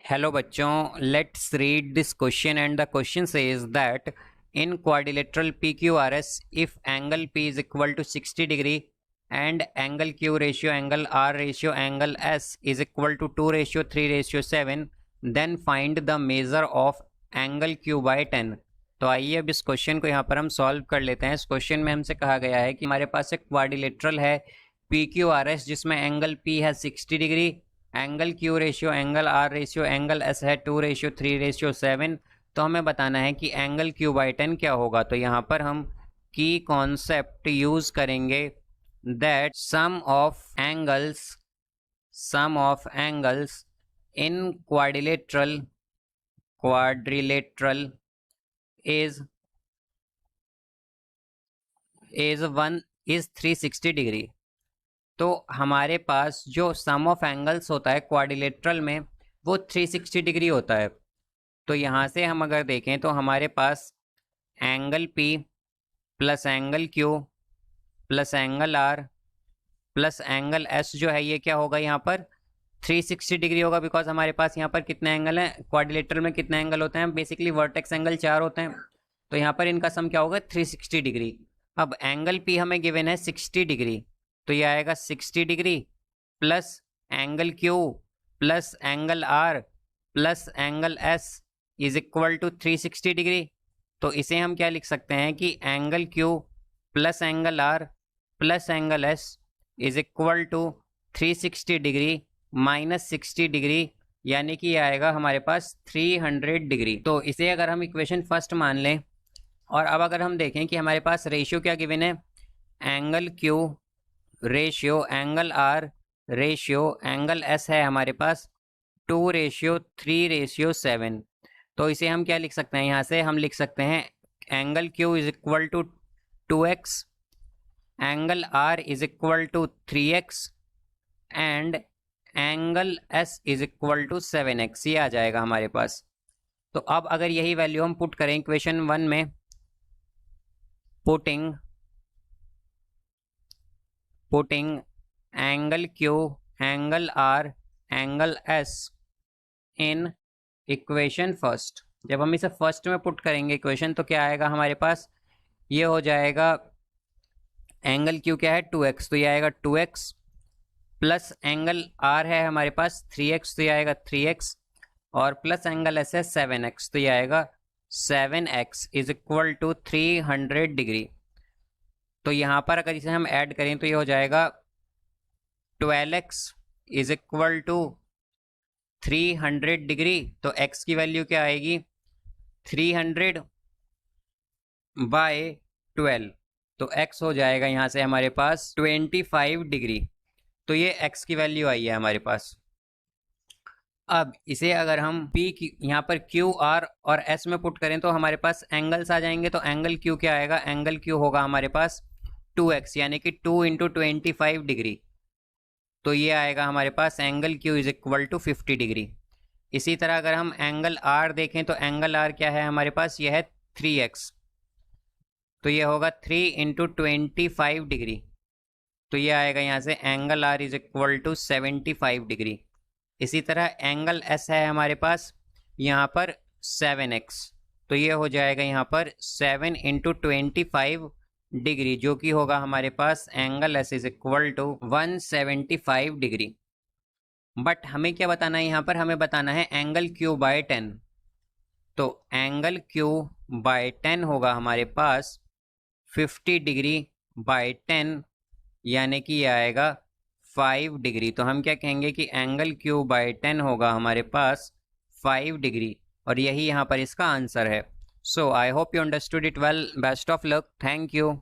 Hello बच्चों, let's read this question and the question says that in quadrilateral P Q R S if angle P is equal to 60 degree and angle Q ratio angle R ratio angle S is equal to 2:3:7 then find the measure of angle Q by 10। तो आइए अब इस question को यहाँ पर हम solve कर लेते हैं। इस क्वेश्चन में हमसे कहा गया है कि हमारे पास एक क्वाड्रिलेटरल है पी क्यू आर एस जिसमें एंगल पी है 60 degree, angle Q ratio angle R ratio angle S है 2:3:7। तो हमें बताना है कि एंगल क्यू बाय 10 क्या होगा। तो यहाँ पर हम की कॉन्सेप्ट यूज करेंगे that sum of angles in quadrilateral is 360 degree. तो हमारे पास जो सम ऑफ एंगल्स होता है क्वाड्रिलेटरल में वो 360 डिग्री होता है। तो यहाँ से हम अगर देखें तो हमारे पास angle P plus angle Q plus angle R plus angle S जो है ये क्या होगा, यहाँ पर 360 डिग्री होगा। बिकॉज हमारे पास यहाँ पर कितने एंगल हैं, क्वाड्रिलेटरल में कितने एंगल होते हैं, बेसिकली वर्टेक्स एंगल 4 होते हैं। तो यहाँ पर इनका सम क्या होगा, 360 डिग्री। अब एंगल P हमें गिवन है 60 डिग्री, तो ये आएगा 60 degree plus angle Q plus angle R plus angle S is equal to 360 degree. तो इसे हम क्या लिख सकते हैं कि angle Q plus angle R plus angle S is equal to 360 degree minus 60 degree, यानी कि ये आएगा हमारे पास 300 डिग्री। तो इसे अगर हम इक्वेशन फर्स्ट मान लें और अब अगर हम देखें कि हमारे पास रेशियो क्या गिवन है, angle Q ratio angle R ratio angle S है हमारे पास 2:3:7। तो इसे हम क्या लिख सकते हैं, यहाँ से हम लिख सकते हैं angle Q is equal to 2x, angle R is equal to 3x and angle S is equal to 7x। ये आ जाएगा हमारे पास। तो अब अगर यही वैल्यू हम पुट करें इक्वेशन 1 में, putting angle Q angle R angle S in equation first, जब हम इसे फर्स्ट में पुट करेंगे इक्वेशन तो क्या आएगा हमारे पास, ये हो जाएगा एंगल Q क्या है 2x, तो ये आएगा 2x प्लस एंगल R है हमारे पास 3x, तो ये आएगा 3x और प्लस एंगल S है 7x, तो ये आएगा 7x is equal to 300 degree. तो यहाँ पर अगर इसे हम ऐड करें तो ये हो जाएगा 12x is equal to 300 degree. तो x की वैल्यू क्या आएगी 300 बाय 12, तो x हो जाएगा यहाँ से हमारे पास 25 डिग्री। तो ये x की वैल्यू आई है हमारे पास। अब इसे अगर हम P की यहाँ पर Q R और S में पुट करें तो हमारे पास एंगल्स आ जाएंगे। तो एंगल Q क्या आएगा, एंगल Q होगा हमारे पास 2x यानी कि 2 × 25 डिग्री। तो ये आएगा हमारे पास angle Q is equal to 50 degree. इसी तरह अगर हम एंगल R देखें तो एंगल R क्या है हमारे पास, ये है 3x, तो ये होगा 3 × 25 डिग्री। तो ये आएगा यहाँ से angle R is equal to 75 degree. इसी तरह एंगल S है हमारे पास यहाँ पर 7x, तो ये हो जाएगा यहाँ पर 7 × 25 डिग्री, जो कि होगा हमारे पास angle S is equal to 175 degree. But हमें क्या बताना है यहाँ पर, हमें बताना है एंगल Q बाय 10। तो एंगल Q बाय 10 होगा हमारे पास 50 डिग्री बाय 10, यानी कि ये आएगा 5 डिग्री। तो हम क्या कहेंगे कि एंगल Q बाय 10 होगा हमारे पास 5 डिग्री, और यही यहाँ पर इसका आंसर है। So I hope you understood it well. Best of luck. Thank you.